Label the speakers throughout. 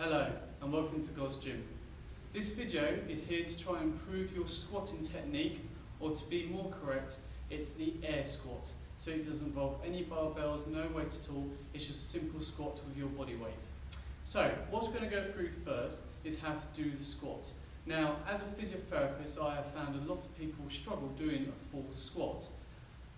Speaker 1: Hello and welcome to God's Gym. This video is here to try and improve your squatting technique, or to be more correct, it's the air squat. So it doesn't involve any barbells, no weight at all, it's just a simple squat with your body weight. So what we're going to go through first is how to do the squat. Now, as a physiotherapist, I have found a lot of people struggle doing a full squat.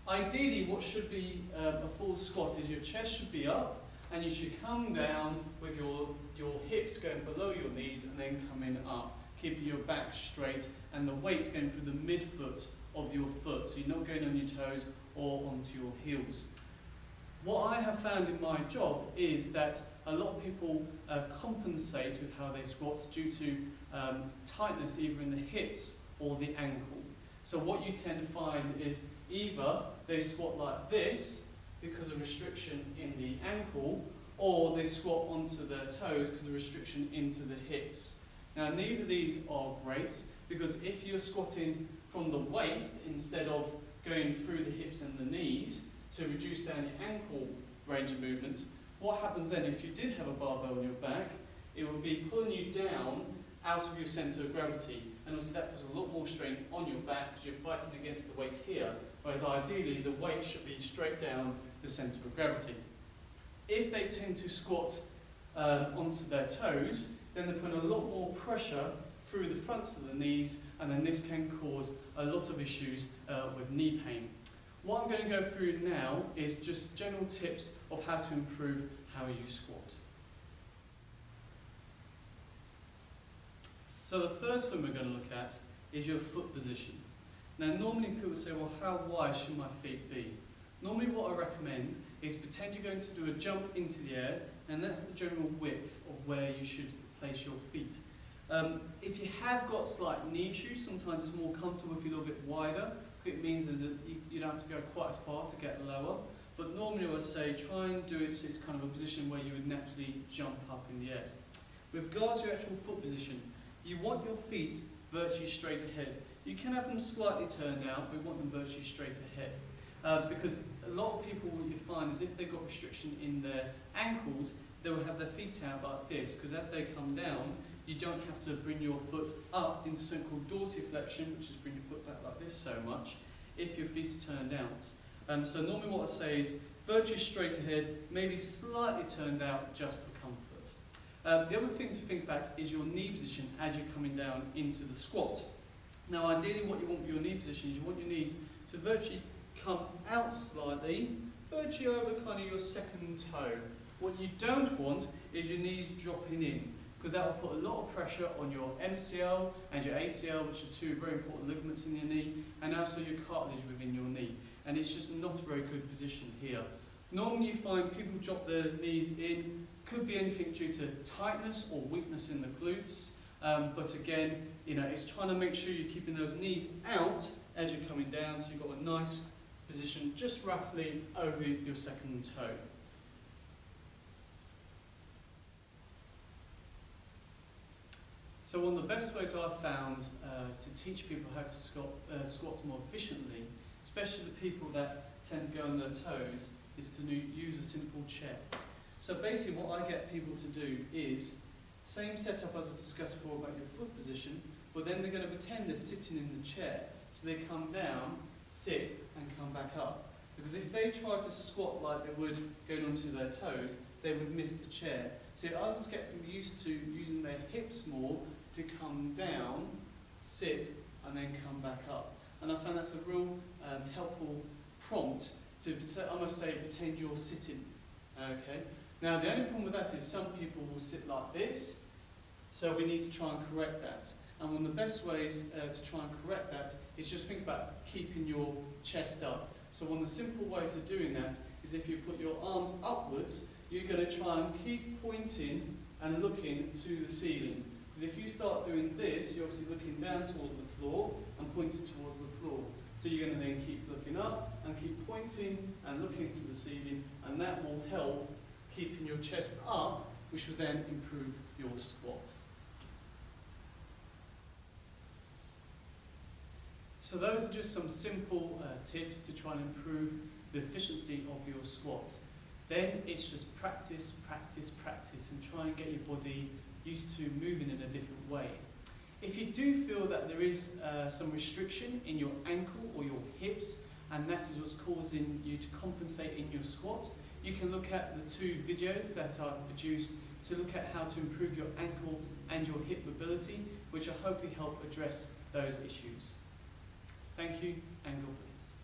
Speaker 1: Ideally, what should be a full squat is your chest should be up, and you should come down with your hips going below your knees and then coming up, keeping your back straight and the weight going through the midfoot of your foot, so you're not going on your toes or onto your heels. What I have found in my job is that a lot of people compensate with how they squat due to tightness either in the hips or the ankle. So what you tend to find is either they squat like this because of restriction in the ankle, or they squat onto their toes because of restriction into the hips. Now, neither of these are great, because if you're squatting from the waist instead of going through the hips and the knees to reduce down your ankle range of movements, what happens then if you did have a barbell on your back, it would be pulling you down out of your centre of gravity, and obviously that puts a lot more strain on your back because you're fighting against the weight here, whereas ideally the weight should be straight down the centre of gravity. If they tend to squat onto their toes, then they're putting a lot more pressure through the fronts of the knees, and then this can cause a lot of issues with knee pain. What I'm going to go through now is just general tips of how to improve how you squat. So the first one we're going to look at is your foot position. Now, normally people say, well, how wide should my feet be? Normally what I recommend is pretend you're going to do a jump into the air, and that's the general width of where you should place your feet. If you have got slight knee issues, sometimes it's more comfortable if you're a little bit wider. It means is that you don't have to go quite as far to get lower. But normally I would say try and do it so it's kind of a position where you would naturally jump up in the air. With regards to your actual foot position, you want your feet virtually straight ahead. You can have them slightly turned out, but you want them virtually straight ahead. Because a lot of people, what you find is if they've got restriction in their ankles, they will have their feet out like this, because as they come down, you don't have to bring your foot up into something called dorsiflexion, which is bring your foot back like this so much, if your feet are turned out. So normally what I say is virtually straight ahead, maybe slightly turned out just for comfort. The other thing to think about is your knee position as you're coming down into the squat. Now, ideally what you want with your knee position is you want your knees to virtually come out slightly, virtually over kind of your second toe. What you don't want is your knees dropping in, because that will put a lot of pressure on your MCL and your ACL, which are two very important ligaments in your knee, and also your cartilage within your knee. And it's just not a very good position here. Normally you find people drop their knees in, could be anything due to tightness or weakness in the glutes, but again, it's trying to make sure you're keeping those knees out as you're coming down, so you've got a nice position just roughly over your second toe. So one of the best ways I've found to teach people how to squat more efficiently, especially the people that tend to go on their toes, is to use a simple chair. So basically what I get people to do is, same setup as I discussed before about your foot position, but then they're going to pretend they're sitting in the chair. So they come down, sit, and come back up. Because if they try to squat like they would going onto their toes, they would miss the chair. So it always gets them used to using their hips more to come down, sit, and then come back up. And I found that's a real helpful prompt to almost say pretend you're sitting. Okay. Now the only problem with that is some people will sit like this, so we need to try and correct that. And one of the best ways to try and correct that is just think about keeping your chest up. So one of the simple ways of doing that is if you put your arms upwards, you're going to try and keep pointing and looking to the ceiling. Because if you start doing this, you're obviously looking down towards the floor and pointing towards the floor. So you're going to then keep looking up and keep pointing and looking to the ceiling, and that will help keeping your chest up, which will then improve your squat. So those are just some simple tips to try and improve the efficiency of your squat. Then it's just practice, practice, practice, and try and get your body used to moving in a different way. If you do feel that there is some restriction in your ankle or your hips, and that is what's causing you to compensate in your squat, you can look at the 2 videos that I've produced to look at how to improve your ankle and your hip mobility, which I hope will help address those issues. Thank you, and God bless.